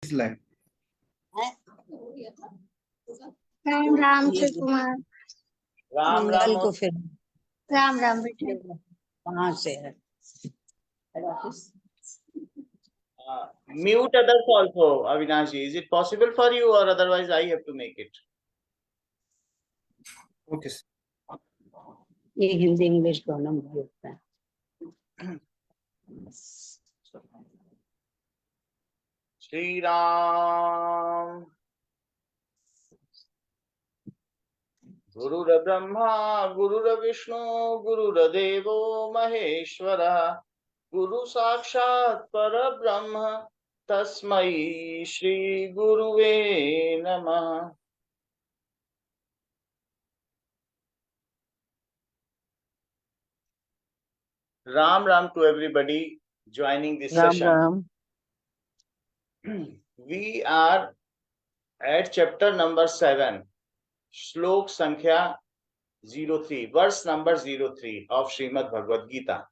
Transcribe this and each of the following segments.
Line. Ram Ram Shiv Kumar. Ram Mangal Ram को फिर राम राम बेटे। कहाँ से है? mute others also, Avinash ji. Is it possible for you, or otherwise I have to make it? Okay ये हिंदी इंग्लिश दोनों में होता है। श्री राम। गुरुर्ब्रह्मा गुरुर्विष्णु गुरुर्देवो महेश्वरः गुरु साक्षात् परब्रह्म तस्मै श्री गुरुवे नमः। Ram Ram to everybody joining this Ram session. Ram. We are at chapter number 7, श्लोक संख्या 03, verse number 03 of Srimad Bhagavad Gita.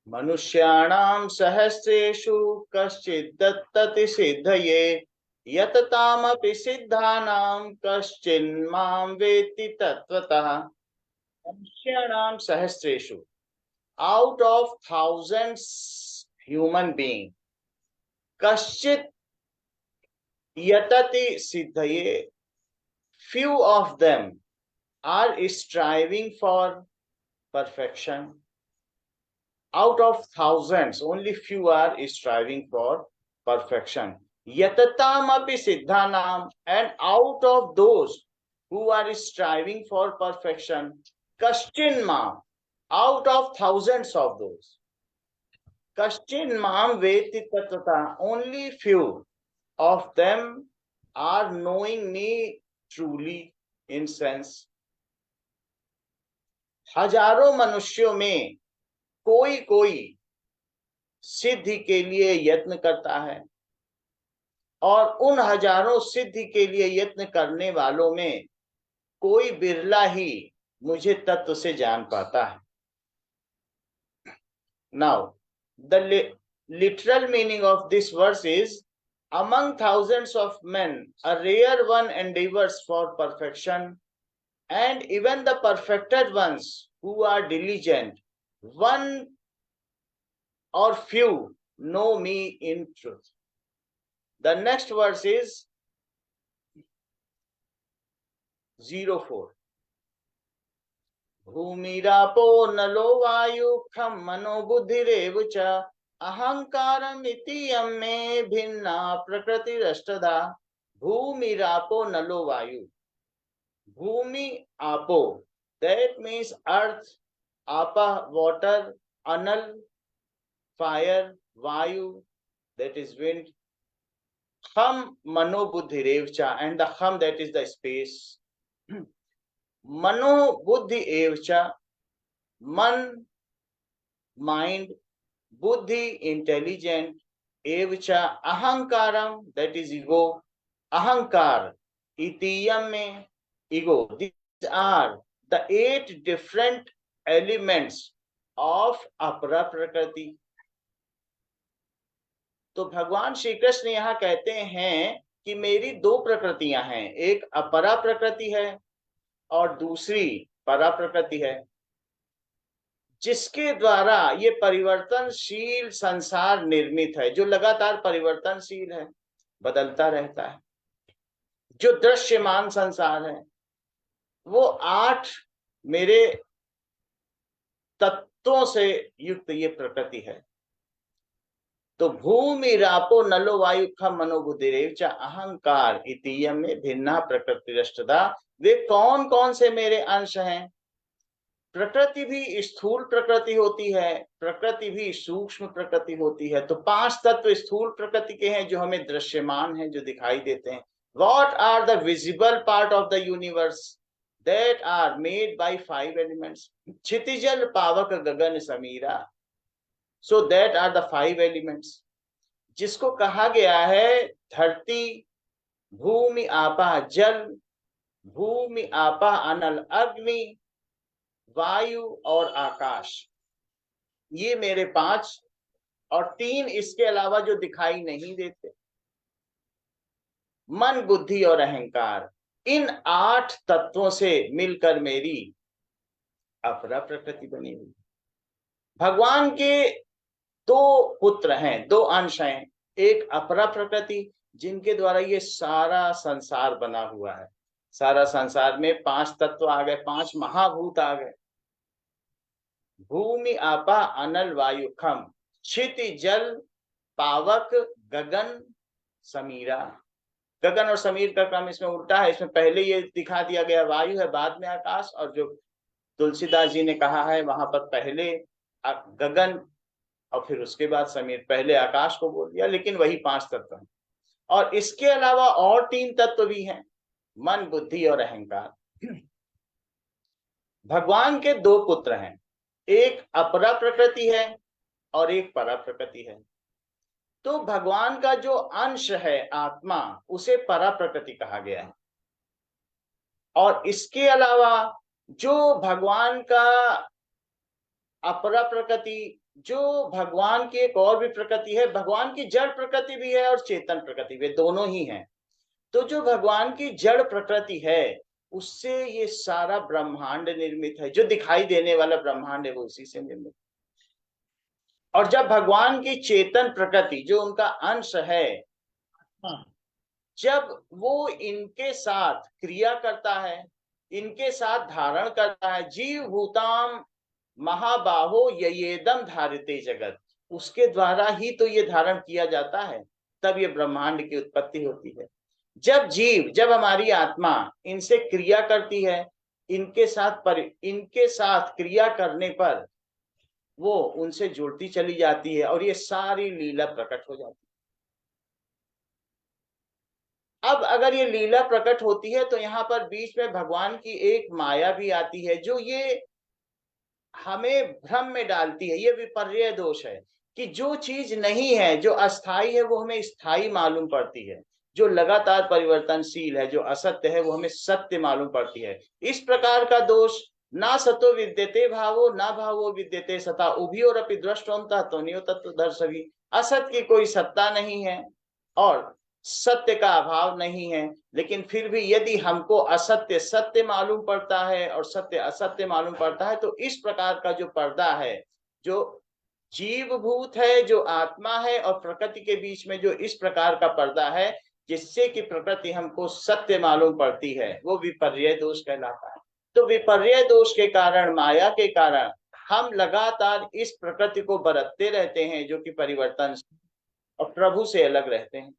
मनुष्याणां सहस्रेषु कश्चित् दत्तति सिद्धये यततामपि सिद्धानां कश्चिन्मां वेत्ति तत्त्वतः। मनुष्याणां सहस्रेषु, out of thousands human being, कश्चित् यतति सिद्धये, few of them are striving for perfection. Out of thousands, only few are striving for perfection. Yatataamapi siddhanam, and out of those who are striving for perfection, kaschin mam, out of thousands of those, kaschin mam veti tattva, only few of them are knowing me truly in sense. हजारों मनुष्यों में कोई कोई सिद्धि के लिए यत्न करता है, और उन हजारों सिद्धि के लिए यत्न करने वालों में कोई बिरला ही मुझे तत्व से जान पाता है। Now, the literal meaning of this verse is, among thousands of men, a rare one endeavors for perfection, and even the perfected ones who are diligent, one or few know me in truth. The next verse is 04. भूमिरापो नलो वायु खम मनो बुद्धिरेव च अहंकारम इति यमे भिन्ना प्रकृतिरष्टधा। भूमिरापो नलो वायु, भूमि आपो, that means earth, apa water, anal fire, vayu, that is wind, kham mano buddhi revcha, and the kham, that is the space. Mano buddhi evcha, man mind, buddhi intelligent, evcha ahankaram, that is ego, ahankar itiyam me, ego. These are the 8 different elements of अपरा प्रकृति। तो भगवान श्री कृष्ण यहाँ कहते हैं कि मेरी 2 प्रकृतियां हैं, एक अपरा प्रकृति है और दूसरी परा प्रकृति है, जिसके द्वारा ये परिवर्तनशील संसार निर्मित है, जो लगातार परिवर्तनशील है, बदलता रहता है। जो दृश्यमान संसार है वो 8 मेरे तत्वों से युक्त ये प्रकृति है। तो भूमि रापो नलो वायु खम मनोबुद्धिरेव च अहंकार इतीयम में भिन्ना प्रकृतिरष्टधा। वे कौन कौन से मेरे अंश हैं? प्रकृति भी स्थूल प्रकृति होती है, प्रकृति भी सूक्ष्म प्रकृति होती है। तो 5 तत्व स्थूल प्रकृति के हैं जो हमें दृश्यमान हैं, जो दिखाई देते हैं। What are the visible part of the universe? That are made by 5 elements. क्षितिजल Pavak Gagan Samira, so that are the 5 elements, जिसको कहा गया है धरती, भूमि आपा जल, भूमि आपा अनल अग्नि, वायु और आकाश। ये मेरे 5 और 3 इसके अलावा जो दिखाई नहीं देते, मन, बुद्धि और अहंकार। इन 8 तत्वों से मिलकर मेरी अपरा प्रकृति बनी हुई। भगवान के 2 पुत्र हैं, 2 अंश हैं। एक अपरा प्रकृति, जिनके द्वारा ये सारा संसार बना हुआ है। सारा संसार में 5 तत्व आ गए, 5 महाभूत आ गए। भूमि, आपा, अनल, वायु, खम, क्षिति, जल, पावक, गगन, समीरा। गगन और समीर का क्रम इसमें उल्टा है। इसमें पहले ये दिखा दिया गया वायु है, बाद में आकाश, और जो तुलसीदास जी ने कहा है वहां पर पहले गगन और फिर उसके बाद समीर। पहले आकाश को बोल दिया, लेकिन वही 5 तत्व हैं। और इसके अलावा और 3 तत्व भी हैं, मन, बुद्धि और अहंकार। भगवान के 2 पुत्र हैं, एक अपरा प्रकृति है और एक परा प्रकृति है। तो भगवान का जो अंश है आत्मा, उसे परा प्रकृति कहा गया है। और इसके अलावा जो भगवान का अपरा प्रकृति, जो भगवान की एक और भी प्रकृति है, भगवान की जड़ प्रकृति भी है और चेतन प्रकृति भी, दोनों ही हैं। तो जो भगवान की जड़ प्रकृति है, उससे ये सारा ब्रह्मांड निर्मित है। जो दिखाई देने वाला ब्रह्मांड है वो उसी से निर्मित। और जब भगवान की चेतन प्रकृति, जो उनका अंश है, जब वो इनके साथ क्रिया करता है, इनके साथ धारण करता है, जीव भूताम महाबाहो ययेदम धारिते जगत, उसके द्वारा ही तो ये धारण किया जाता है, तब ये ब्रह्मांड की उत्पत्ति होती है। जब जीव, जब हमारी आत्मा इनसे क्रिया करती है, इनके साथ क्रिया करने पर वो उनसे जुड़ती चली जाती है और ये सारी लीला प्रकट हो जाती है। अब अगर ये लीला प्रकट होती है तो यहाँ पर बीच में भगवान की एक माया भी आती है, जो ये हमें भ्रम में डालती है। ये विपर्य दोष है कि जो चीज नहीं है, जो अस्थाई है, वो हमें स्थायी मालूम पड़ती है। जो लगातार परिवर्तनशील है, जो असत्य है, वो हमें सत्य मालूम पड़ती है। इस प्रकार का दोष, ना सतो विद्यते भावो ना भावो विद्यते सता, उभयोरपि दृष्टोम तत्वनियो तत्वदर्शवी। असत की कोई सत्ता नहीं है और सत्य का अभाव नहीं है, लेकिन फिर भी यदि हमको असत्य सत्य मालूम पड़ता है और सत्य असत्य मालूम पड़ता है, तो इस प्रकार का जो पर्दा है, जो जीवभूत है, जो आत्मा है और प्रकृति के बीच में जो इस प्रकार का पर्दा है, जिससे कि प्रकृति हमको सत्य मालूम पड़ती है, वो विपर्य दोष कहलाता है। तो विपर्य दोष के कारण, माया के कारण, हम लगातार इस प्रकृति को बरतते रहते हैं, जो कि परिवर्तन और प्रभु से अलग रहते हैं।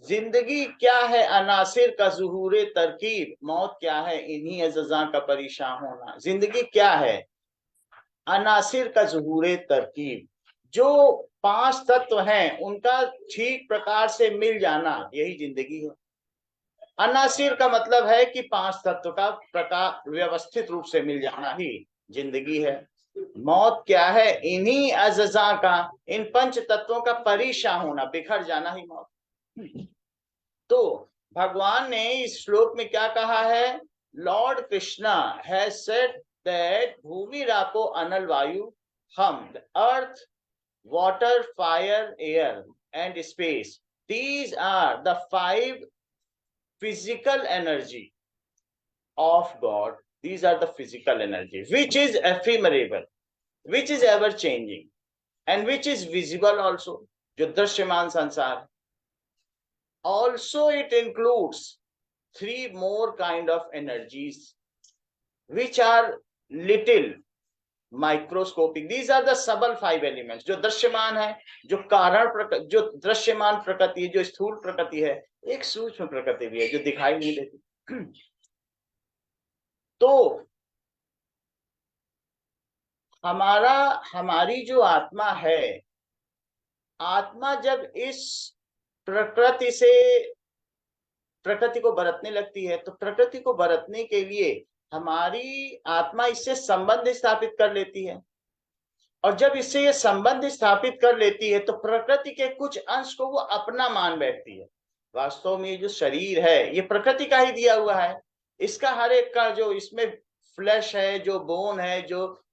जिंदगी क्या है अनासिर का ज़ुहूरे तरकीब, मौत क्या है इन्हीं अज़ज़ा का परेशान होना। जिंदगी क्या है? अनासिर का ज़ुहूरे तरकीब, जो 5 तत्व हैं उनका ठीक प्रकार से मिल जाना, यही जिंदगी है। अनासिर का मतलब है कि 5 तत्व का प्रकार व्यवस्थित रूप से मिल जाना ही जिंदगी है। मौत क्या है? इन्हीं अज़ज़ा का, इन 5 तत्वों का परेशान होना, बिखर जाना ही मौत। तो भगवान ने इस श्लोक में क्या कहा है? Lord Krishna has said that भूमि रापो अनल वायु हम, the earth, water, fire, air and space, these are the 5 physical energy of God. These are the physical energy which is ephemeral, which is ever changing and which is visible also, जो दृश्यमान संसार है। Also it includes 3 more kind of energies which are little microscopic. These are the subtle 5 elements, जो दृश्यमान है, जो कारण जो दृश्यमान प्रकृति है, जो स्थूल प्रकृति है, एक सूक्ष्म प्रकृति भी है जो दिखाई नहीं देती। तो हमारी जो आत्मा है, आत्मा जब इस प्रकृति को बरतने लगती है, तो प्रकृति को बरतने के लिए हमारी आत्मा इससे संबंध स्थापित कर लेती है। और जब इससे ये संबंध स्थापित कर लेती है, तो प्रकृति के कुछ अंश को वो अपना मान बैठती है। वास्तव में जो शरीर है, ये प्रकृति का ही दिया हुआ है। इसका हर एक का, जो इसमें फ्लैश है, जो बोन है, जो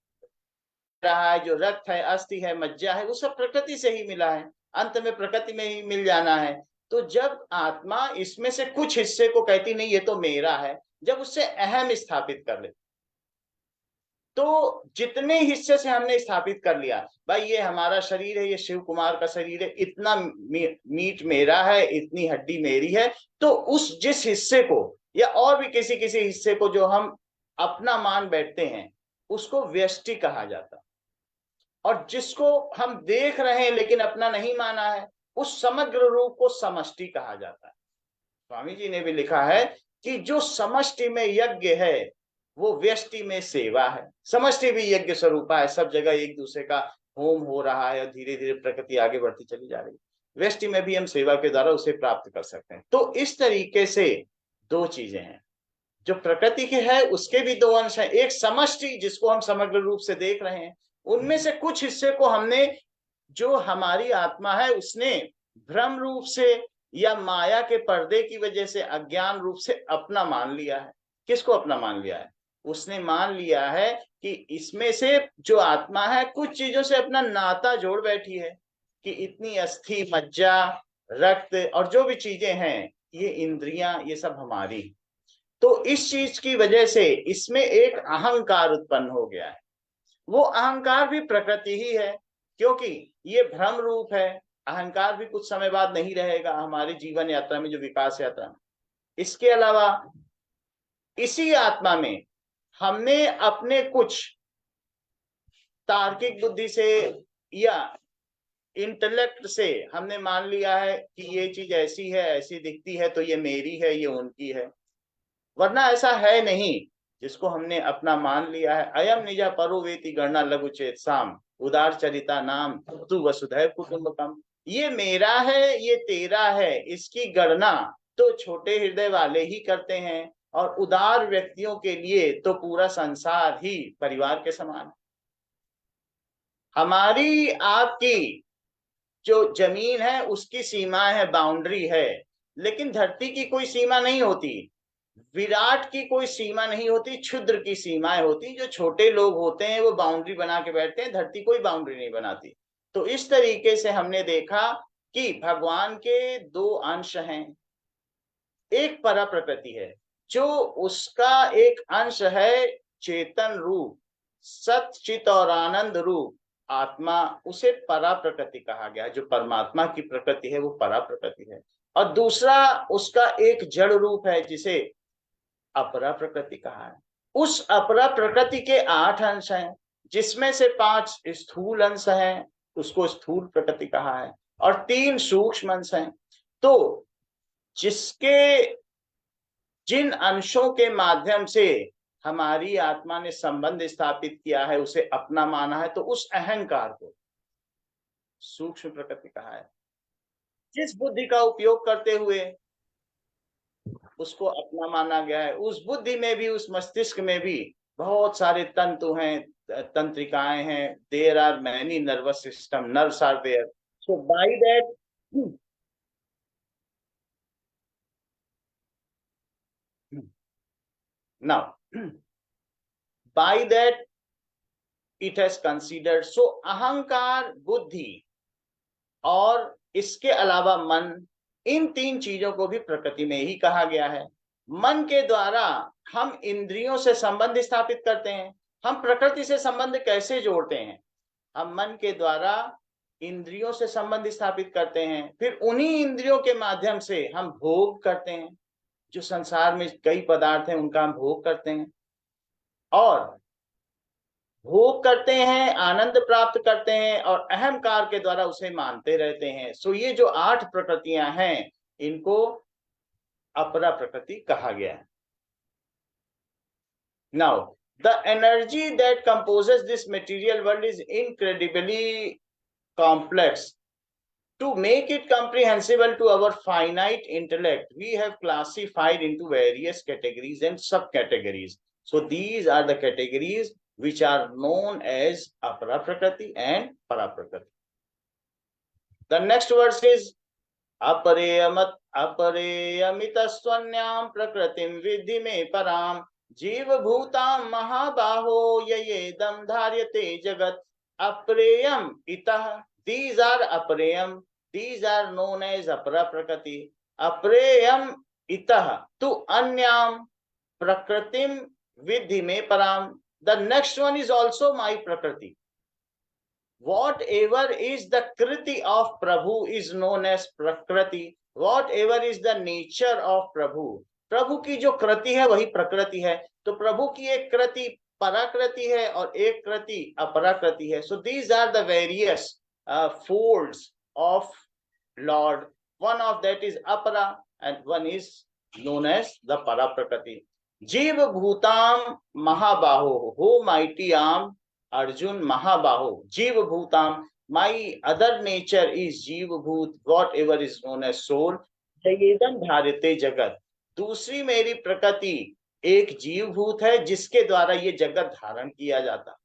रहा है, जो रक्त है, अस्थि है, मज्जा है, वो सब प्रकृति से ही मिला है, अंत में प्रकृति में ही मिल जाना है। तो जब आत्मा इसमें से कुछ हिस्से को कहती नहीं ये तो मेरा है, जब उससे अहम स्थापित कर ले, तो जितने हिस्से से हमने स्थापित कर लिया भाई ये हमारा शरीर है, ये शिव कुमार का शरीर है, इतना मीट मेरा है, इतनी हड्डी मेरी है, तो उस जिस हिस्से को या और भी किसी किसी हिस्से को जो हम अपना मान बैठते हैं उसको व्यष्टि कहा जाता। और जिसको हम देख रहे हैं लेकिन अपना नहीं माना है उस समग्र रूप को समष्टि कहा जाता है। स्वामी जी ने भी लिखा है कि जो समष्टि में यज्ञ है वो व्यष्टि में सेवा है। समष्टि भी यज्ञ स्वरूपा है, सब जगह एक दूसरे का होम हो रहा है और धीरे धीरे प्रकृति आगे बढ़ती चली जा रही है। व्यष्टि में भी हम सेवा के द्वारा उसे प्राप्त कर सकते हैं। तो इस तरीके से दो चीजें हैं, जो प्रकृति के है उसके भी दो अंश हैं, एक समष्टि जिसको हम समग्र रूप से देख रहे हैं, उनमें से कुछ हिस्से को हमने, जो हमारी आत्मा है उसने भ्रम रूप से या माया के पर्दे की वजह से अज्ञान रूप से अपना मान लिया है। किसको अपना मान लिया है? उसने मान लिया है कि इसमें से जो आत्मा है कुछ चीजों से अपना नाता जोड़ बैठी है कि इतनी अस्थि, मज्जा, रक्त और जो भी चीजें हैं, ये इंद्रियां, ये सब हमारी। तो इस चीज की वजह से इसमें एक अहंकार उत्पन्न हो गया है। वो अहंकार भी प्रकृति ही है, क्योंकि ये भ्रम रूप है। अहंकार भी कुछ समय बाद नहीं रहेगा हमारी जीवन यात्रा में, जो विकास यात्रा में। इसके अलावा इसी आत्मा में हमने अपने कुछ तार्किक बुद्धि से या इंटेलेक्ट से हमने मान लिया है कि ये चीज ऐसी है, ऐसी दिखती है, तो ये मेरी है, ये उनकी है, वरना ऐसा है नहीं। जिसको हमने अपना मान लिया है, अयम निजा परो वेति गणना लघु चेत साम उदार चरिता नाम तू वसुधैव कुटुंबकम। ये मेरा है, ये तेरा है, इसकी गणना तो छोटे हृदय वाले ही करते हैं, और उदार व्यक्तियों के लिए तो पूरा संसार ही परिवार के समान। हमारी आपकी जो जमीन है उसकी सीमा है, बाउंड्री है, लेकिन धरती की कोई सीमा नहीं होती, विराट की कोई सीमा नहीं होती, क्षुद्र की सीमाएं होती। जो छोटे लोग होते हैं वो बाउंड्री बना के बैठते हैं, धरती कोई बाउंड्री नहीं बनाती। तो इस तरीके से हमने देखा कि भगवान के दो अंश हैं। एक परा प्रकृति है, जो उसका एक अंश है चेतन रूप, सत चित और आनंद रूप आत्मा, उसे परा प्रकृति कहा गया। जो परमात्मा की प्रकृति है वो परा प्रकृति है। और दूसरा उसका एक जड़ रूप है जिसे अपरा प्रकृति कहा है। उस अपरा प्रकृति के 8 अंश हैं, जिसमें से 5 स्थूल अंश हैं, उसको स्थूल प्रकृति कहा है, और 3 सूक्ष्म अंश हैं। तो जिसके जिन अंशों के माध्यम से हमारी आत्मा ने संबंध स्थापित किया है, उसे अपना माना है, तो उस अहंकार को सूक्ष्म प्रकृति कहा है। जिस बुद्धि का उपयोग करते हुए उसको अपना माना गया है, उस बुद्धि में भी, उस मस्तिष्क में भी बहुत सारे तंतु हैं, तंत्रिकाएं हैं। There are many nervous system, nerves are there. So by that now by that it has considered, so अहंकार, बुद्धि और इसके अलावा मन, इन 3 चीजों को भी प्रकृति में ही कहा गया है। मन के द्वारा हम इंद्रियों से संबंध स्थापित करते हैं। हम प्रकृति से संबंध कैसे जोड़ते हैं? हम मन के द्वारा इंद्रियों से संबंध स्थापित करते हैं, फिर उन्हीं इंद्रियों के माध्यम से हम भोग करते हैं। जो संसार में कई पदार्थ हैं उनका हम भोग करते हैं, और भोग करते हैं, आनंद प्राप्त करते हैं, और अहंकार के द्वारा उसे मानते रहते हैं। सो ये जो 8 प्रकृतियां हैं, इनको अपरा प्रकृति कहा गया है। Now, the energy that composes this material world is incredibly complex. To make it comprehensible to our finite intellect, we have classified into various categories and subcategories. So these are the categories which are known as Apara Prakriti and Para Prakriti. The next verse is अपरेयमितस्वन्याम प्रकृतिम विद्धि में पराम जीव भूताम महाबाहो येदम धार्यते जगत अप्रेयम इतः, these are अप्रेयम, these are known as अपरा प्रकृति। अप्रेयम इतः तु अन्याम प्रकृतिम विद्धि में पराम, the next one is also my प्रकृति। Whatever is the kriti of Prabhu is known as prakriti. Whatever is the nature of Prabhu, प्रभु की जो कृति है वही प्रकृति है। तो प्रभु की एक कृति पराकृति है और एक कृति अपराकृति है। So these are the various folds of Lord. One of that is apara and one is known as the para prakriti. जीव भूताम महाबाहो, हो mighty arm Arjun Mahabaho, Jiva Bhutam, my other nature is Jiva Bhut, whatever is known as soul, जयेदम धारिते जगत, दूसरी मेरी प्रकृति एक जीव भूत है जिसके द्वारा ये जगत धारण किया जाता।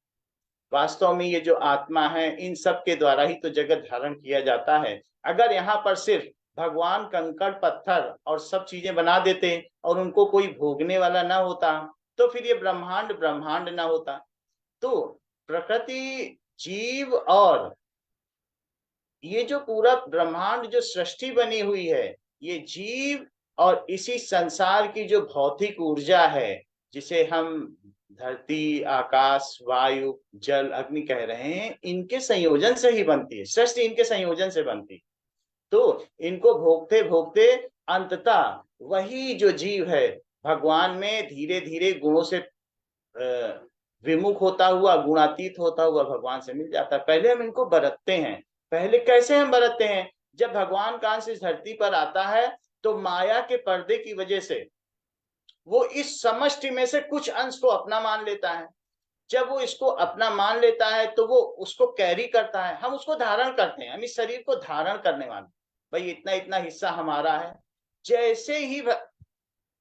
वास्तव में ये जो आत्मा है इन सब के द्वारा ही तो जगत धारण किया जाता है। अगर यहाँ पर सिर्फ भगवान कंकड़ पत्थर और सब चीजें बना देते और उनको कोई भोगने वाला ना होता तो फिर ये ब्रह्मांड ब्रह्मांड ना होता। तो प्रकृति, जीव और ये जो पूरा ब्रह्मांड जो सृष्टि बनी हुई है, ये जीव और इसी संसार की जो भौतिक ऊर्जा है जिसे हम धरती, आकाश, वायु, जल, अग्नि कह रहे हैं, इनके संयोजन से ही बनती है सृष्टि, इनके संयोजन से बनती। तो इनको भोगते भोगते अंततः वही जो जीव है भगवान में धीरे धीरे गुणों से विमुख होता हुआ, गुणातीत होता हुआ भगवान से मिल जाता है। पहले हम इनको बरतते हैं। पहले कैसे हम बरतते हैं? जब भगवान का अंश इस धरती पर आता है तो माया के पर्दे की वजह से वो इस समष्टि में से कुछ अंश को अपना मान लेता है। जब वो इसको अपना मान लेता है तो वो उसको कैरी करता है, हम उसको धारण करते हैं, हम इस शरीर को धारण करने वाले, भाई इतना इतना हिस्सा हमारा है। जैसे ही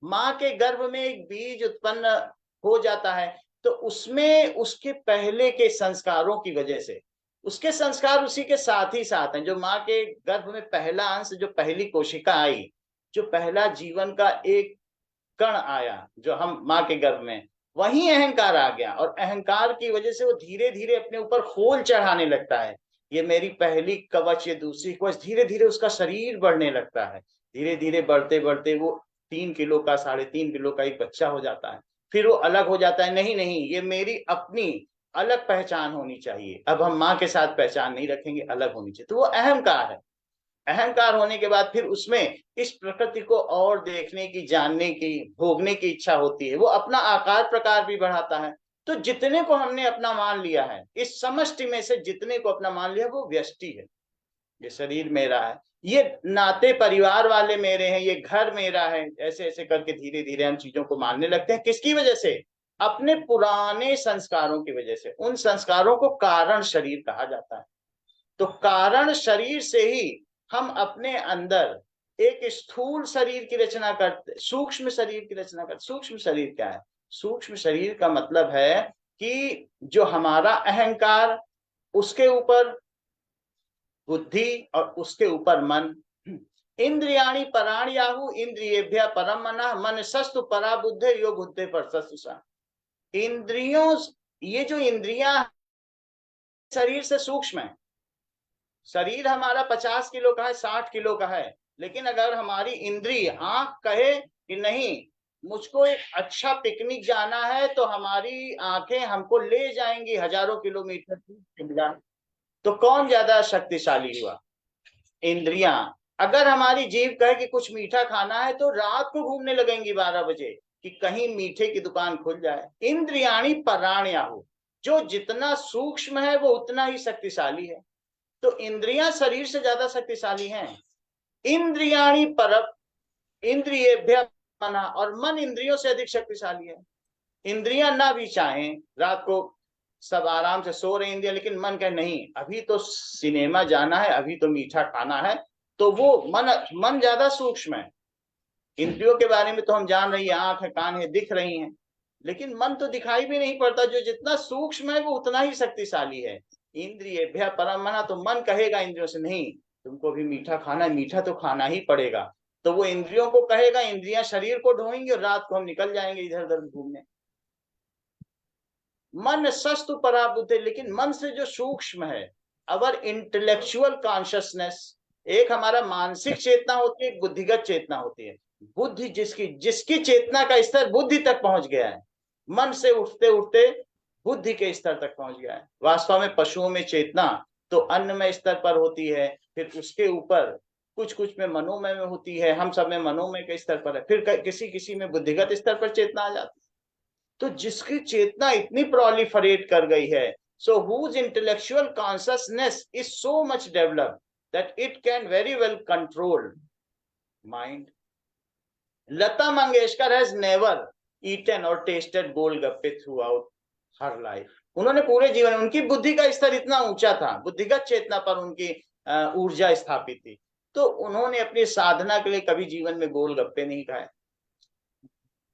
माँ के गर्भ में एक बीज उत्पन्न हो जाता है तो उसमें उसके पहले के संस्कारों की वजह से, उसके संस्कार उसी के साथ ही साथ हैं। जो माँ के गर्भ में पहला अंश, जो पहली कोशिका आई, जो पहला जीवन का एक कण आया, जो हम माँ के गर्भ में, वही अहंकार आ गया और अहंकार की वजह से वो धीरे धीरे अपने ऊपर खोल चढ़ाने लगता है। ये मेरी पहली कवच, ये दूसरी कवच, धीरे धीरे उसका शरीर बढ़ने लगता है। धीरे धीरे बढ़ते बढ़ते वो 3 किलो का, 3.5 किलो का एक बच्चा हो जाता है। फिर वो अलग हो जाता है, नहीं नहीं ये मेरी अपनी अलग पहचान होनी चाहिए, अब हम माँ के साथ पहचान नहीं रखेंगे, अलग होनी चाहिए। तो वो अहंकार है। अहंकार होने के बाद फिर उसमें इस प्रकृति को और देखने की, जानने की, भोगने की इच्छा होती है। वो अपना आकार प्रकार भी बढ़ाता है। तो जितने को हमने अपना मान लिया है, इस समष्टि में से जितने को अपना मान लिया वो व्यष्टि है। ये शरीर मेरा है, ये नाते परिवार वाले मेरे हैं, ये घर मेरा है, ऐसे ऐसे करके धीरे धीरे हम चीजों को मानने लगते हैं। किसकी वजह से? अपने पुराने संस्कारों की वजह से। उन संस्कारों को कारण शरीर कहा जाता है। तो कारण शरीर से ही हम अपने अंदर एक स्थूल शरीर की रचना करते, सूक्ष्म शरीर की रचना करते। सूक्ष्म शरीर क्या है? सूक्ष्म शरीर का मतलब है कि जो हमारा अहंकार, उसके ऊपर बुद्धि और उसके ऊपर मन। इंद्रियाणि पराण्याहु इंद्रियेभ्यः परम मनः मनसस्तु परा बुद्धे यो बुद्धे परसस्तु। इंद्रियों, ये जो इंद्रियां शरीर से सूक्ष्म है। शरीर हमारा 50 किलो का है, 60 किलो का है, लेकिन अगर हमारी इंद्री आंख कहे कि नहीं मुझको एक अच्छा पिकनिक जाना है, तो हमारी आंखें हमको ले जाएंगी हजारों किलोमीटर शिमला। तो कौन ज्यादा शक्तिशाली हुआ? इंद्रियां। अगर हमारी जीभ कहे कि कुछ मीठा खाना है तो रात को घूमने लगेंगी 12 बजे कि कहीं मीठे की दुकान खुल जाए। इंद्रियाणि पराण्याहु, जो जितना सूक्ष्म है वो उतना ही शक्तिशाली है। तो इंद्रियां शरीर से ज्यादा शक्तिशाली हैं। इंद्रियाणि पर इंद्रियेभ्यः मनः, और मन इंद्रियों से अधिक शक्तिशाली है। इंद्रियां ना भी चाहें, रात को सब आराम से सो रहे इंद्रियां, लेकिन मन कहे नहीं अभी तो सिनेमा जाना है, अभी तो मीठा खाना है, तो वो मन ज्यादा सूक्ष्म है। इंद्रियों के बारे में तो हम जान रही है, आंख है, कान है, दिख रही हैं, लेकिन मन तो दिखाई भी नहीं पड़ता। जो जितना सूक्ष्म है वो उतना ही शक्तिशाली है। इंद्रियेभ्यः परम मनः, तो मन कहेगा इंद्रियों से नहीं तुमको भी मीठा खाना है, मीठा तो खाना ही पड़ेगा। तो वो इंद्रियों को कहेगा, इंद्रियां शरीर को ढोएंगी और रात को हम निकल जाएंगे इधर उधर घूमने। मन सस्तु परा बुद्धि, लेकिन मन से जो सूक्ष्म है, अवर इंटेलेक्चुअल कॉन्शियसनेस, एक हमारा मानसिक चेतना होती है, एक बुद्धिगत चेतना होती है। बुद्धि जिसकी जिसकी चेतना का स्तर बुद्धि तक पहुंच गया है, मन से उठते उठते बुद्धि के स्तर तक पहुंच गया है। वास्तव में पशुओं में चेतना तो अन्नमय स्तर पर होती है, फिर उसके ऊपर कुछ कुछ में मनोमय में होती है, हम सब में मनोमय के स्तर पर है, फिर किसी किसी में बुद्धिगत स्तर पर चेतना आ जाती है। तो जिसकी चेतना इतनी प्रोलिफरेट कर गई है, so whose intellectual consciousness is so much developed that it can very well control mind. Lata Mangeshkar has never eaten or tasted golgappe throughout her life. उन्होंने पूरे जीवन, उनकी बुद्धि का स्तर इतना ऊंचा था, बुद्धिगत चेतना पर उनकी ऊर्जा स्थापित थी, तो उन्होंने अपनी साधना के लिए कभी जीवन में गोलगप्पे नहीं खाए।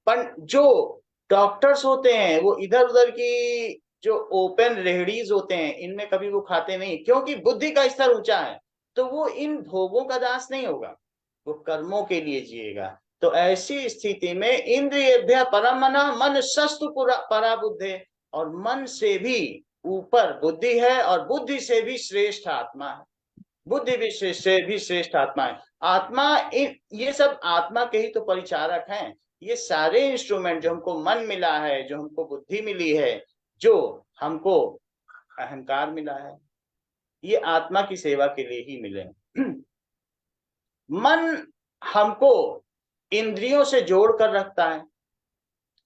पर जो डॉक्टर्स होते हैं वो इधर उधर की जो ओपन रेहड़ीज होते हैं इनमें कभी वो खाते नहीं, क्योंकि बुद्धि का स्तर ऊंचा है, तो वो इन भोगों का दास नहीं होगा, वो कर्मों के लिए जिएगा। तो ऐसी स्थिति में इंद्रियभ्य परम मना, मन सस्तु परा बुद्धि, और मन से भी ऊपर बुद्धि है और बुद्धि से भी श्रेष्ठ आत्मा है, बुद्धि भी श्रेष्ठ आत्मा है। आत्मा ये सब आत्मा के ही तो परिचारक हैं। ये सारे इंस्ट्रूमेंट जो हमको मन मिला है, जो हमको बुद्धि मिली है, जो हमको अहंकार मिला है, ये आत्मा की सेवा के लिए ही मिले। मन हमको इंद्रियों से जोड़ कर रखता है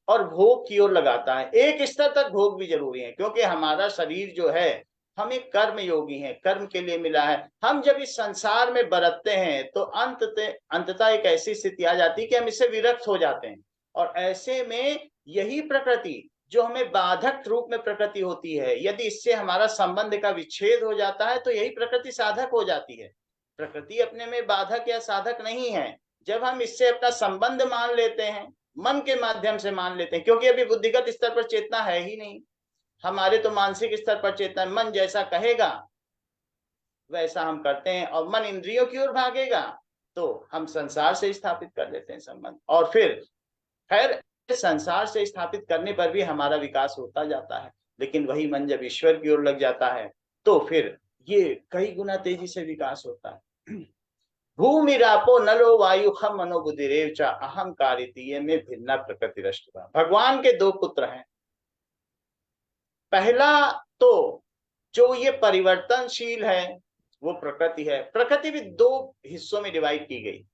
और भोग की ओर लगाता है। एक स्तर तक भोग भी जरूरी है, क्योंकि हमारा शरीर जो है, हम एक कर्म योगी हैं, कर्म के लिए मिला है। हम जब इस संसार में बरतते हैं तो अंततः एक ऐसी स्थिति आ जाती है कि हम इससे विरक्त हो जाते हैं, और ऐसे में यही प्रकृति जो हमें बाधक रूप में प्रकृति होती है, यदि इससे हमारा संबंध का विच्छेद हो जाता है तो यही प्रकृति साधक हो जाती है। प्रकृति अपने में बाधक या साधक नहीं है। जब हम इससे अपना संबंध मान लेते हैं, मन के माध्यम से मान लेते हैं, क्योंकि अभी बुद्धिगत स्तर पर चेतना है ही नहीं, हमारे तो मानसिक स्तर पर चेतना, मन जैसा कहेगा वैसा हम करते हैं, और मन इंद्रियों की ओर भागेगा तो हम संसार से स्थापित कर लेते हैं संबंध, और फिर खैर संसार से स्थापित करने पर भी हमारा विकास होता जाता है, लेकिन वही मन जब ईश्वर की ओर लग जाता है तो फिर ये कई गुना तेजी से विकास होता है। भूमि रापो नलो वायु खम मनोबुद्धिरेव च अहंकारितीय में भिन्ना प्रकृति रष्टता। भगवान के दो पुत्र हैं। पहला तो जो ये परिवर्तनशील है वो प्रकृति है। प्रकृति भी दो हिस्सों में डिवाइड की गई,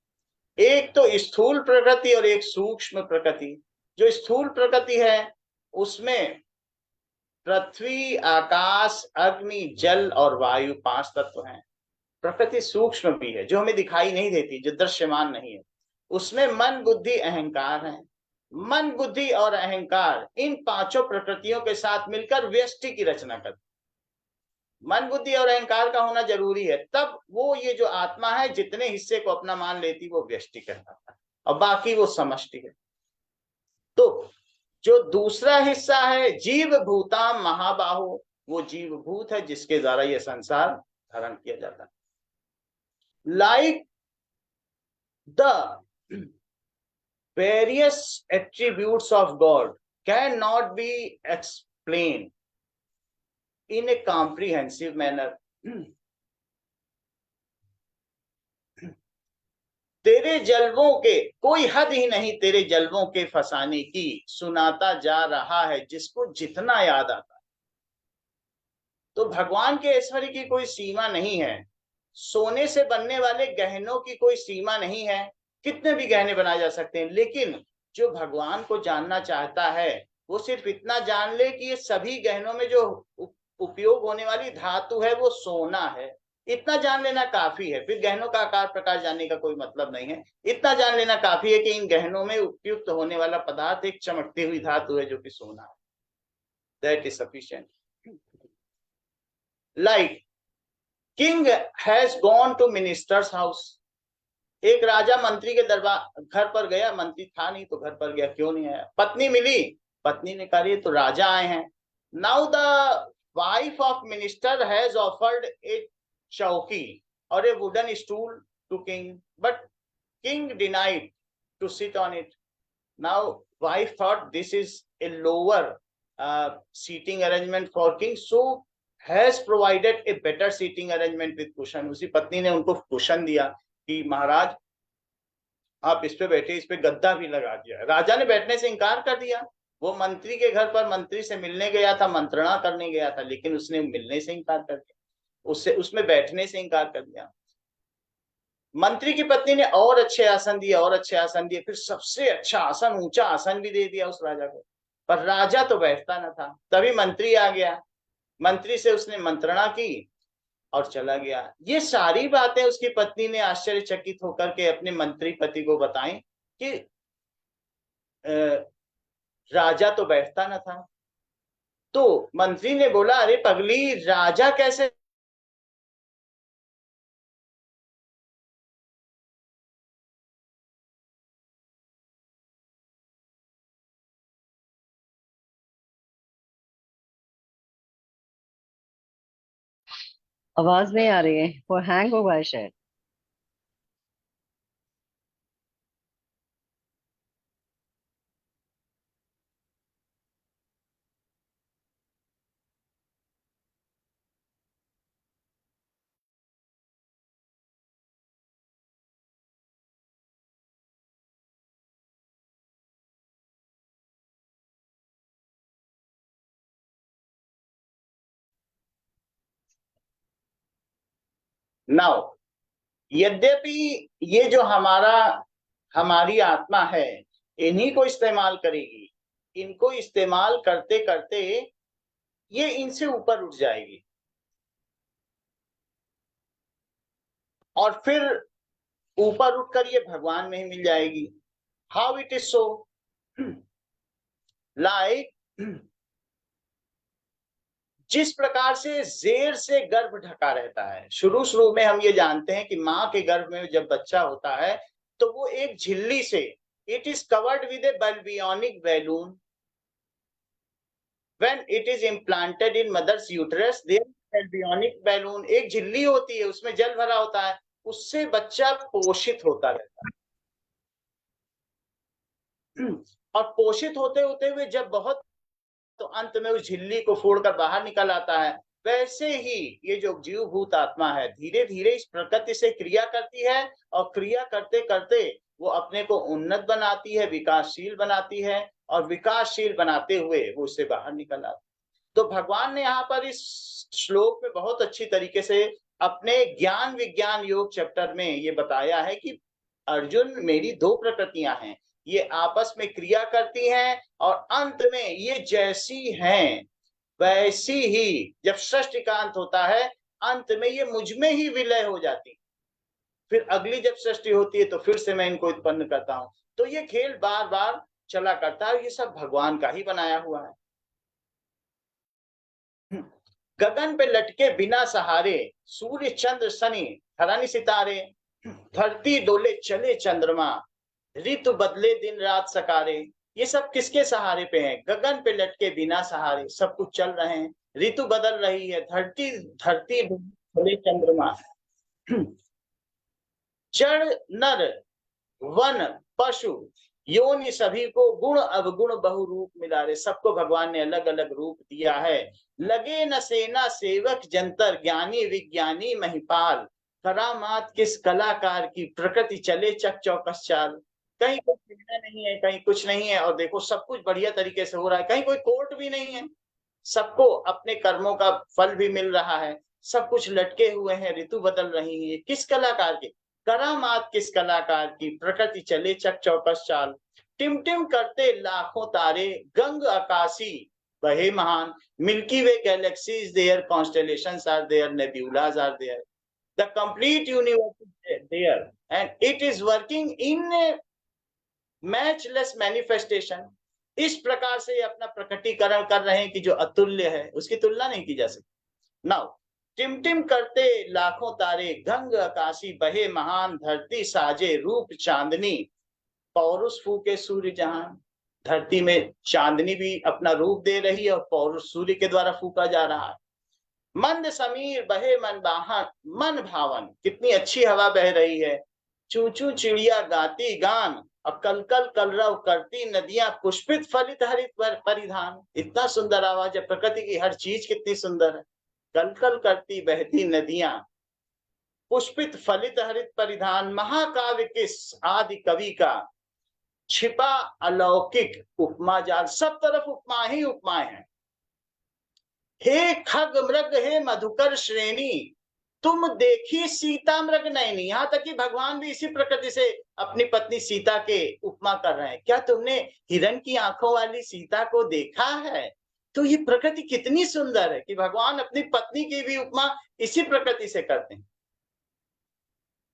एक तो स्थूल प्रकृति और एक सूक्ष्म प्रकृति। जो स्थूल प्रकृति है उसमें पृथ्वी, आकाश, अग्नि, जल और वायु 5 तत्व हैं। प्रकृति सूक्ष्म भी है, जो हमें दिखाई नहीं देती, जो दृश्यमान नहीं है। उसमें मन, बुद्धि, अहंकार है। मन, बुद्धि और अहंकार इन 5 प्रकृतियों के साथ मिलकर व्यष्टि की रचना करते। मन, बुद्धि और अहंकार का होना जरूरी है, तब वो ये जो आत्मा है जितने हिस्से को अपना मान लेती वो व्यष्टि कहलाता है, और बाकी वो समष्टि है। तो जो दूसरा हिस्सा है जीव भूताम महाबाहो, वो जीव भूत है जिसके द्वारा ये संसार धारण किया जाता है। Like the various attributes of God cannot be explained in a comprehensive manner. तेरे जलवों के कोई हद ही नहीं, तेरे जलवों के फसाने की, सुनाता जा रहा है जिसको जितना याद आता है। तो भगवान के ऐश्वर्य की कोई सीमा नहीं है, सोने से बनने वाले गहनों की कोई सीमा नहीं है, कितने भी गहने बनाए जा सकते हैं, लेकिन जो भगवान को जानना चाहता है वो सिर्फ इतना जान ले कि ये सभी गहनों में जो उपयोग होने वाली धातु है वो सोना है। इतना जान लेना काफी है, फिर गहनों का आकार प्रकार जानने का कोई मतलब नहीं है। इतना जान लेना काफी है कि इन गहनों में उपयुक्त होने वाला पदार्थ एक चमकती हुई धातु है जो कि सोना है। That is sufficient. Like king has gone to minister's house. एक राजा मंत्री के दरबार घर पर गया, मंत्री था नहीं तो घर पर गया, क्यों नहीं आया? पत्नी मिली, पत्नी ने कहा ये तो राजा आए हैं। Now the wife of minister has offered a चौकी और a wooden stool to king, but king denied to sit on it. Now wife thought this is a lower seating arrangement for king, so has provided a better seating arrangement with cushion. उसी पत्नी ने उनको cushion दिया कि महाराज आप इस पे बैठे, इस पे गद्दा भी लगा दिया। राजा ने बैठने से इनकार कर दिया। वो मंत्री के घर पर मंत्री से मिलने गया था, मंत्रणा करने गया था, लेकिन उसने मिलने से इनकार कर दिया, उससे उसमें बैठने से इनकार कर दिया। मंत्री की पत्नी ने और अच्छे आसन दिए, और अच्छे आसन दिए, फिर सबसे अच्छा आसन, ऊंचा आसन भी दे दिया उस राजा को, पर राजा तो बैठता न था। तभी मंत्री आ गया, मंत्री से उसने मंत्रणा की और चला गया। ये सारी बातें उसकी पत्नी ने आश्चर्यचकित होकर के अपने मंत्री पति को बताई कि राजा तो बैठता न था। तो मंत्री ने बोला, अरे पगली, राजा कैसे? आवाज नहीं आ रही है, वो हैंग हो गया है शायद। नाउ, यद्यपि ये जो हमारी आत्मा है, इन्हीं को इस्तेमाल करेगी, इनको इस्तेमाल करते करते ये इनसे ऊपर उठ जाएगी और फिर ऊपर उठकर ये भगवान में ही मिल जाएगी। How it is so? Like जिस प्रकार से जेर से गर्भ ढका रहता है, शुरू शुरू में हम ये जानते हैं कि माँ के गर्भ में जब बच्चा होता है तो वो एक झिल्ली से, it is covered with a बल्बियोनिक balloon. When it is implanted in mother's uterus, there is bल्बियोनिक बैलून, एक झिल्ली होती है, उसमें जल भरा होता है, उससे बच्चा पोषित होता रहता है। और पोषित होते होते हुए जब बहुत, तो अंत में उस झिल्ली को फोड़कर बाहर निकल आता है। वैसे ही ये जो जीवभूत आत्मा है धीरे धीरे इस प्रकृति से क्रिया करती है, और क्रिया करते करते वो अपने को उन्नत बनाती है, विकासशील बनाती है, और विकासशील बनाते हुए वो उससे बाहर निकल आती है। तो भगवान ने यहाँ पर इस श्लोक में बहुत अच्छी तरीके से अपने ज्ञान विज्ञान योग चैप्टर में ये बताया है कि अर्जुन, मेरी दो प्रकृतियां हैं, ये आपस में क्रिया करती हैं, और अंत में ये जैसी हैं वैसी ही, जब षष्टिकांत होता है, अंत में ये मुझ में ही विलय हो जाती। फिर अगली जब सृष्टि होती है तो फिर से मैं इनको उत्पन्न करता हूं। तो ये खेल बार बार चला करता है, ये सब भगवान का ही बनाया हुआ है। गगन पे लटके बिना सहारे, सूर्य चंद्र शनि धरानी सितारे, धरती डोले चले चंद्रमा, ऋतु बदले दिन रात सकारे। ये सब किसके सहारे पे हैं? गगन पे लटके बिना सहारे, सब कुछ चल रहे हैं, ऋतु बदल रही है, धरती डोले चंद्रमा, जड़ नर वन पशु योनि सभी को गुण अवगुण बहु रूप मिला रे। सबको भगवान ने अलग अलग रूप दिया है। लगे न सेना सेवक जंतर, ज्ञानी विज्ञानी महिपाल, करामात किस कलाकार की, प्रकृति चले चक चौकस चाल। कहीं कोई सेना नहीं है, कहीं कुछ नहीं है, और देखो सब कुछ बढ़िया तरीके से हो रहा है। कहीं कोई कोर्ट भी नहीं है, सबको अपने कर्मों का फल भी मिल रहा है, सब कुछ लटके हुए हैं, ऋतु बदल रही है। किस कलाकार की? करामात किस कलाकार की, प्रकृति चले चक चौकस चाल, टिम टिम करते लाखों तारे, गंग आकाशी बहे महान, milky way galaxies there, constellations are there, nebulas are there, the complete universe is there and it is working in matchless manifestation. इस प्रकार से अपना प्रकटीकरण कर रहे हैं कि जो अतुल्य है उसकी तुलना नहीं की जा सकती। नाउ, टिमटिम करते लाखों तारे, गंग आकाशी बहे महान, धरती साजे रूप चांदनी, पौरुष फूके सूर्य जहान। धरती में चांदनी भी अपना रूप दे रही है और पौरुष सूर्य के द्वारा फूका जा रहा है। मंद समीर बहे मन भावन, कितनी अच्छी हवा बह रही है, चू चू चिड़िया गाती गान, और कल कल कलरव करती नदियां पुष्पित फलित हरित परिधान। इतना सुंदर आवाज है, प्रकृति की हर चीज कितनी सुंदर है। कल कल करती बहती नदियां, पुष्पित फलित हरित परिधान। महाकाव्य किस आदि कवि का छिपा अलौकिक उपमा जाल। सब तरफ उपमा ही उपमाएं हैं। हे खग मृग हे मधुकर श्रेणी, तुम देखी सीता मृग नयनी। यहां तक कि भगवान भी इसी प्रकृति से अपनी पत्नी सीता के उपमा कर रहे हैं। क्या तुमने हिरण की आंखों वाली सीता को देखा है? तो ये प्रकृति कितनी सुंदर है कि भगवान अपनी पत्नी की भी उपमा इसी प्रकृति से करते हैं।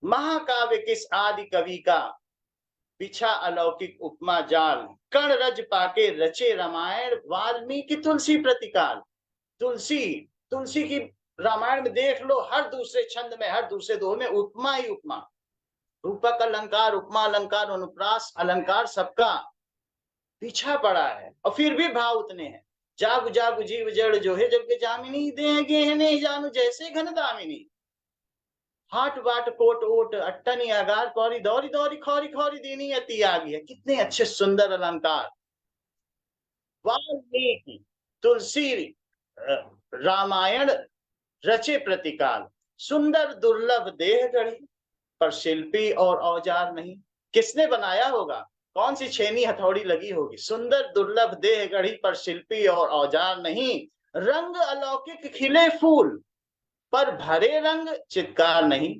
महाकाव्य किस आदि कवि का बिछा अलौकिक उपमा जाल। कण रज पाके रचे रामायण, वाल्मीकि तुलसी प्रतिकाल। तुलसी की रामायण में देख लो, हर दूसरे छंद में, हर दूसरे दोहे में उपमा ही उपमा। रूपक अलंकार, उपमा अलंकार, अनुप्रास अलंकार सबका पीछा पड़ा है और फिर भी भाव उतने हैं। जागु जागु जीव जड़ जो है, जग के जामिनी दे गहने जानू जैसे घन दामिनी। हाट बाट कोट ओट अट्टनी आगार कौरी दौरी दौरी खौरी खौरी दीनी अति आ गई है। कितने अच्छे सुंदर अलंकार। वाल्मीकि तुलसी रामायण रचे प्रतिकाल। सुंदर दुर्लभ देह गढ़ी, पर शिल्पी और औजार नहीं। किसने बनाया होगा? कौन सी छेनी हथौड़ी लगी होगी? सुंदर दुर्लभ देह गढ़ी, पर शिल्पी और औजार नहीं। रंग अलौकिक खिले फूल, पर भरे रंग चित्कार नहीं।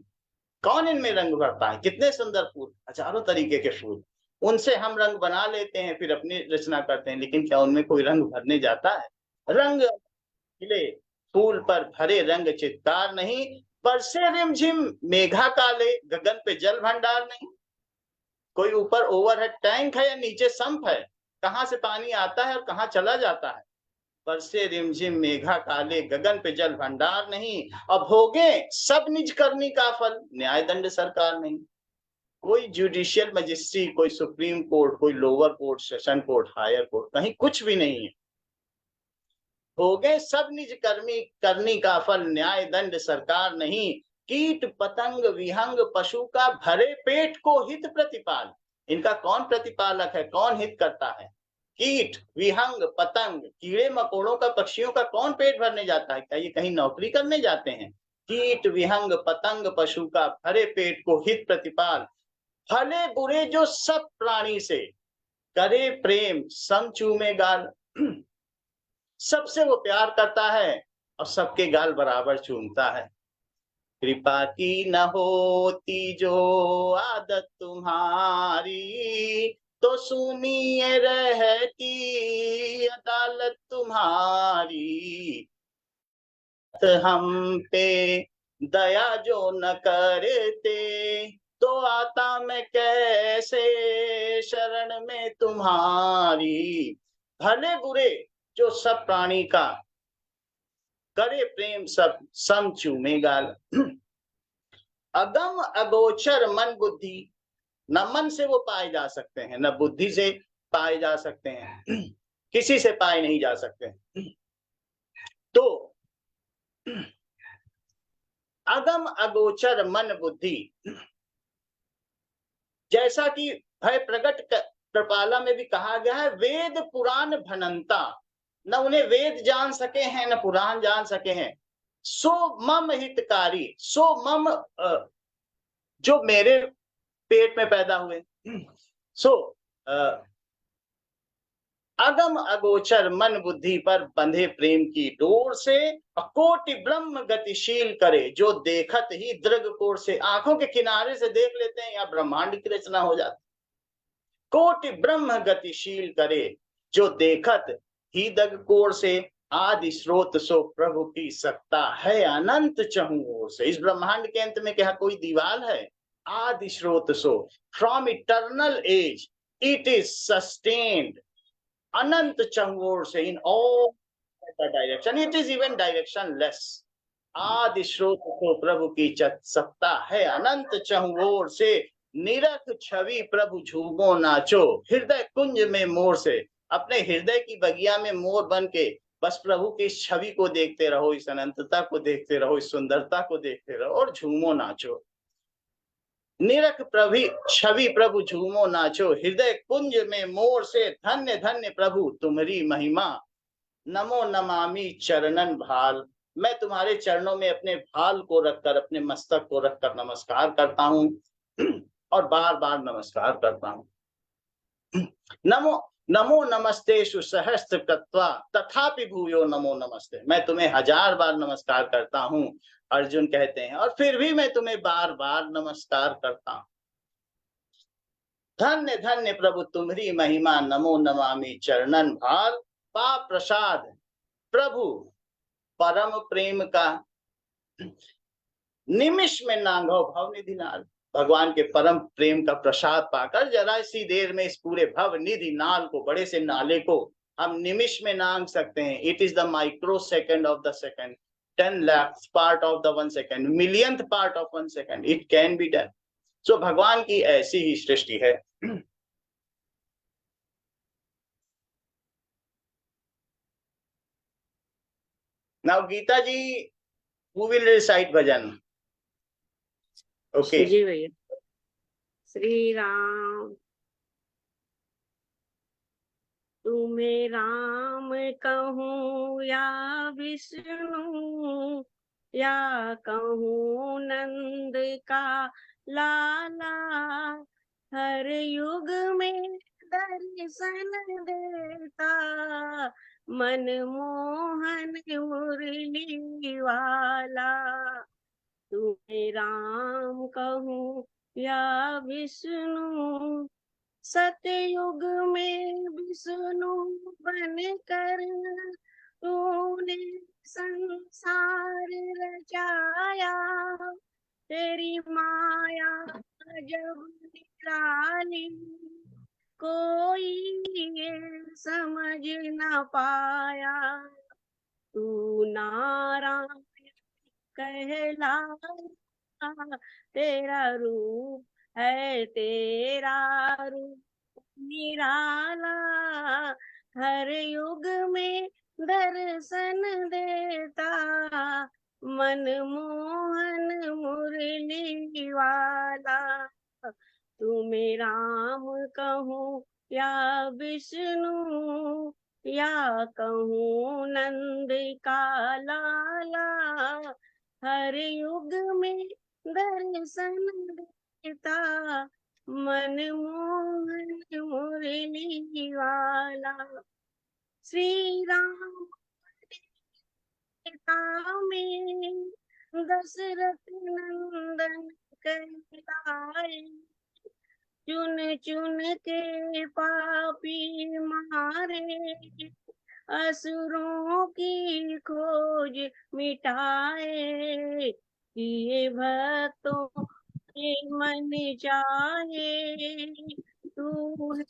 कौन इनमें रंग भरता है? कितने सुंदर फूल, हजारों तरीके के फूल, उनसे हम रंग बना लेते हैं, फिर अपनी रचना करते हैं, लेकिन क्या उनमें कोई रंग भरने जाता है? रंग खिले फूल, पर भरे रंग चित्कार नहीं। बरसे रिमझिम मेघा काले, गगन पे जल भंडार नहीं। कोई ऊपर ओवरहेड टैंक है या नीचे संप है? कहां से पानी आता है और कहां चला जाता है? बरसे रिमझिम मेघा काले, गगन पे जल भंडार नहीं। अब भोगे सब निज करनी का फल, न्याय दंड सरकार नहीं। कोई जुडिशियल मजिस्ट्री, कोई सुप्रीम कोर्ट, कोई lower court, session court, higher court, कहीं कुछ भी नहीं है। हो गए सब निज कर्मी करनी का फल, न्याय दंड सरकार नहीं। कीट पतंग विहंग पशु का, भरे पेट को हित प्रतिपाल। इनका कौन प्रतिपालक है, कौन हित करता है? कीट विहंग पतंग, कीड़े मकोड़ों का, पक्षियों का कौन पेट भरने जाता है? क्या ये कहीं नौकरी करने जाते हैं? कीट विहंग पतंग पशु का, भरे पेट को हित प्रतिपाल। भले बुरे जो सब प्राणी से, करे प्रेम सम चूमे गाल। सबसे वो प्यार करता है और सबके गाल बराबर चूमता है। कृपा की न होती जो आदत तुम्हारी, तो सुनिए रहती अदालत तुम्हारी। हम पे दया जो न करते, तो आता मैं कैसे शरण में तुम्हारी। भले बुरे जो सब प्राणी का, करे प्रेम सब सम चूमे गाल। अगम अगोचर मन बुद्धि, न मन से वो पाए जा सकते हैं, न बुद्धि से पाए जा सकते हैं, किसी से पाए नहीं जा सकते। तो अगम अगोचर मन बुद्धि, जैसा कि भय प्रकट कृपाला में भी कहा गया है, वेद पुराण भनंता, न उन्हें वेद जान सके हैं, न पुराण जान सके हैं। सो मम हितकारी, सो मम जो मेरे पेट में पैदा हुए। सो अगम अगोचर मन बुद्धि पर बंधे प्रेम की डोर से, कोटि ब्रह्म गतिशील करे, जो देखत ही दृग कोर से। आंखों के किनारे से देख लेते हैं, यहाँ ब्रह्मांड की रचना हो जाती। कोटि ब्रह्म गतिशील करे, जो देखत ही दग कोर से। आदि स्रोत सो प्रभु की सत्ता है, अनंत चहुं ओर से। इस ब्रह्मांड के अंत में क्या कोई दीवार है? आदि स्रोत सो, from eternal age it is sustained, अनंत चहुं ओर से, in all direction, it is even directionless. आदि स्रोत सो प्रभु की सत्ता है, अनंत चहुं ओर से। निरख छवि प्रभु झूमो नाचो, हृदय कुंज में मोर से। अपने हृदय की बगिया में मोर बन के बस प्रभु की इस छवि को देखते रहो, इस अनंतता को देखते रहो, इस सुंदरता को देखते रहो और झूमो नाचो। निरख प्रभि छवि प्रभु झूमो नाचो, हृदय कुंज में मोर से धन्य धन्य प्रभु तुम्हारी महिमा। नमो नमामि चरणन भाल, मैं तुम्हारे चरणों में अपने भाल को रखकर, अपने मस्तक को रखकर नमस्कार करता हूँ और बार बार नमस्कार करता हूँ। नमो नमो नमस्तेषु सहस्त्र कृत्वा तथापि भूयो नमो नमस्ते, मैं तुम्हें 1000 बार नमस्कार करता हूँ, अर्जुन कहते हैं, और फिर भी मैं तुम्हें बार बार नमस्कार करता हूँ। धन्य धन्य प्रभु तुम्हारी महिमा, नमो नमामि चरणन भाल। पाप प्रसाद प्रभु परम प्रेम का, निमिष में नांगो भव निधि नाल, भगवान के परम प्रेम का प्रसाद पाकर जरा सी देर में इस पूरे भव निधि नाल को, बड़े से नाले को हम निमिष में नांग सकते हैं। It is the micro second of the second, 10 lakh part of the 1 second, millionth part of 1 second, it can be done. So भगवान की ऐसी ही सृष्टि है। Now Gita ji, who will recite bhajan? Okay. जी भैया। श्री राम तुम्हें राम कहूँ या विष्णु, या कहूँ नंद का लाला, हर युग में दर्शन देता, मनमोहन मुरली वाला। तुम्हें राम कहूँ या विष्णु, सतयुग में विष्णु बनकर तूने संसार रचाया, तेरी माया जब निराली, कोई ये समझ न पाया। तू नारायण कहलाया, तेरा रूप है तेरा रूप निराला, हर युग में दर्शन देता, मनमोहन मुरली वाला। तुम्हें राम कहूँ या विष्णु, या कहूँ नंद का लाला, हर युग में दर्शन देता, मनमोहन मुरली वाला। श्री राम में दशरथ नंदन कहलाए, चुन चुन के पापी मारे, असुरों की खोज मिटाए, ये भक्तों के मन चाहे, तू है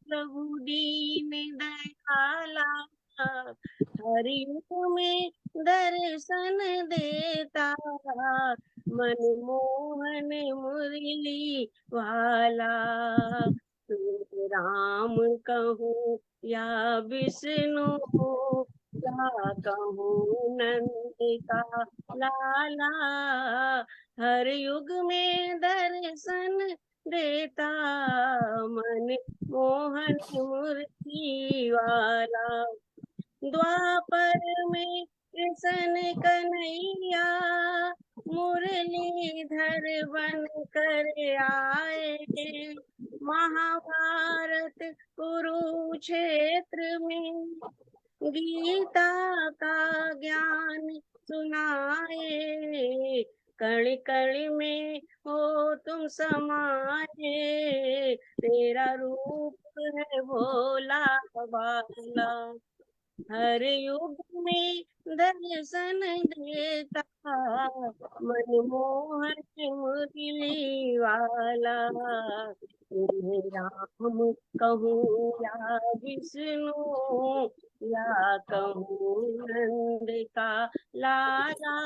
प्रभु दीन दयाला, हर युग में दर्शन देता, मनमोहन मुरली वाला। तुम राम कहूँ या विष्णु, या कहूँ नंद का लाला, हर युग में दर्शन देता, मन मोहन मुरली वाला। द्वापर में कृष्ण कन्हैया, मुरलीधर बन कर आए, महाभारत कुरुक्षेत्र में गीता का ज्ञान सुनाए, कण कण में हो तुम समाये, तेरा रूप है भोला बाला, हर युग में दर्शन देता, मनमोहन मुरली वाला। तुम्हें राम कहूँ या विष्णु, या कहूँ नंद का लाला,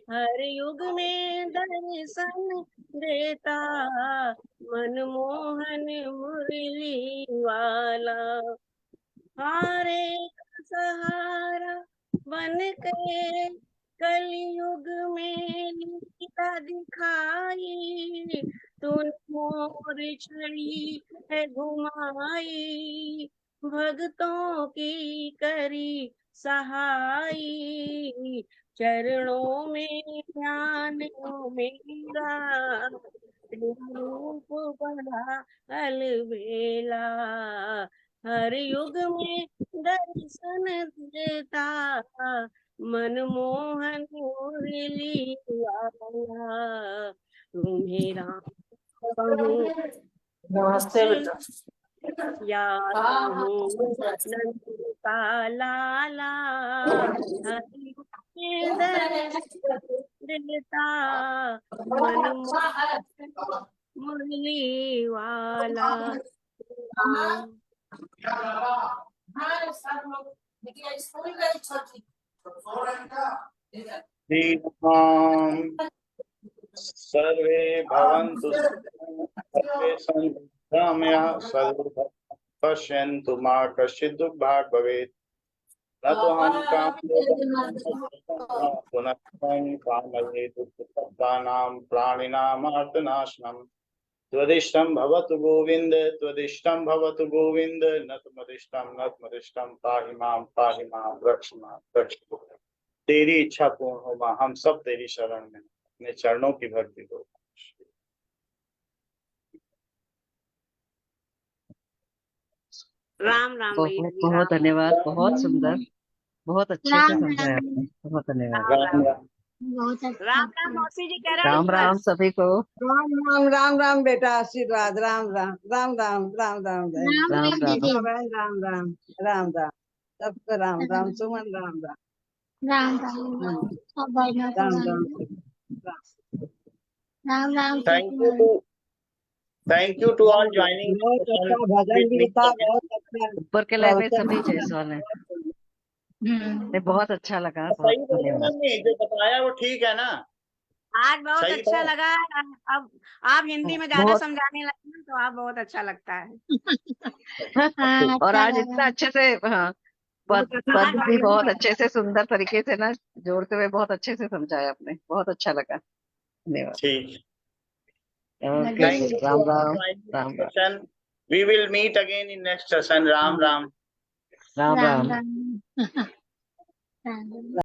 हर युग में दर्शन देता, मनमोहन मुरली वाला। हारे का सहारा बन के कलयुग में लीला दिखाई, तूने मोर छड़ी है घुमाई, भक्तों की करी सहाई, चरणों में ध्यान हो मेरा, तेरा रूप बड़ा अलबेला, हर युग में दर्शन देता, मनमोहन मुरली वाला, तुम्हें राम कहूँ नमस्ते बेटा। या कहूँ नंद का लाला, हर युग में दर्शन देता, मनमोहन मुरली वाला। श्रीराम सर्वे भवन्तु सुखिनः, सर्वे सन्तु निरामयाः, सर्वे पश्यन्तु मा कश्चित् दुःखभाग् भवेत्। न तो हम पुनः कामये दुःखशब्दानां प्राणिनामार्तनाशनम्। त्वदिष्टं भवतु गोविन्द, त्वदिष्टं भवतु गोविन्द, न त्वदिष्टं पाहि मां रक्ष मां रक्ष। तेरी इच्छा पूर्ण हो मां, हम सब तेरी शरण में, अपने चरणों की भक्ति करो। राम राम भैया बहुत जी, बहुत राम धन्यवाद, बहुत सुंदर, बहुत अच्छे से राम समझाया राम आपने, बहुत धन्यवाद। राम राम राम। बहुत अच्छा राम राम मौसी जी कह रहा राम राम सभी को। राम राम राम राम बेटा, आशीर्वाद। राम राम राम राम राम राम राम राम राम राम। दीदी राम राम राम राम राम सबको राम राम। सुमन राम राम राम राम सब बहनों को Ram Ram Ram Ram Ram Thank you to all joining this बहुत session अच्छा भजन with भी me था, today. बहुत अच्छा ऊपर के लय में प्रवचन सभी भी था। जायसवाल है, बहुत अच्छा लगा, बहुत सही बोला धन्यवाद। मैंने, जो बताया वो ठीक है ना? आज बहुत सही अच्छा था। लगा। अब आप हिंदी में ज्यादा बहुत समझाने लगे ना, तो आप बहुत अच्छा लगता है। और अच्छा आज इतना लगा अच्छे से, हाँ, पद आज भी बहुत अच्छे से सुंदर तरीके से ना जोड़ते हुए बहुत अच्छे से समझाया आपने, बहुत अच्छा लगा। धन्यवाद। ठीक। Okay, Thank you to Ram all Ram joining Ram this Ram session. We will meet again in next session. Ram Ram. Ram Ram Ram. Ram Ram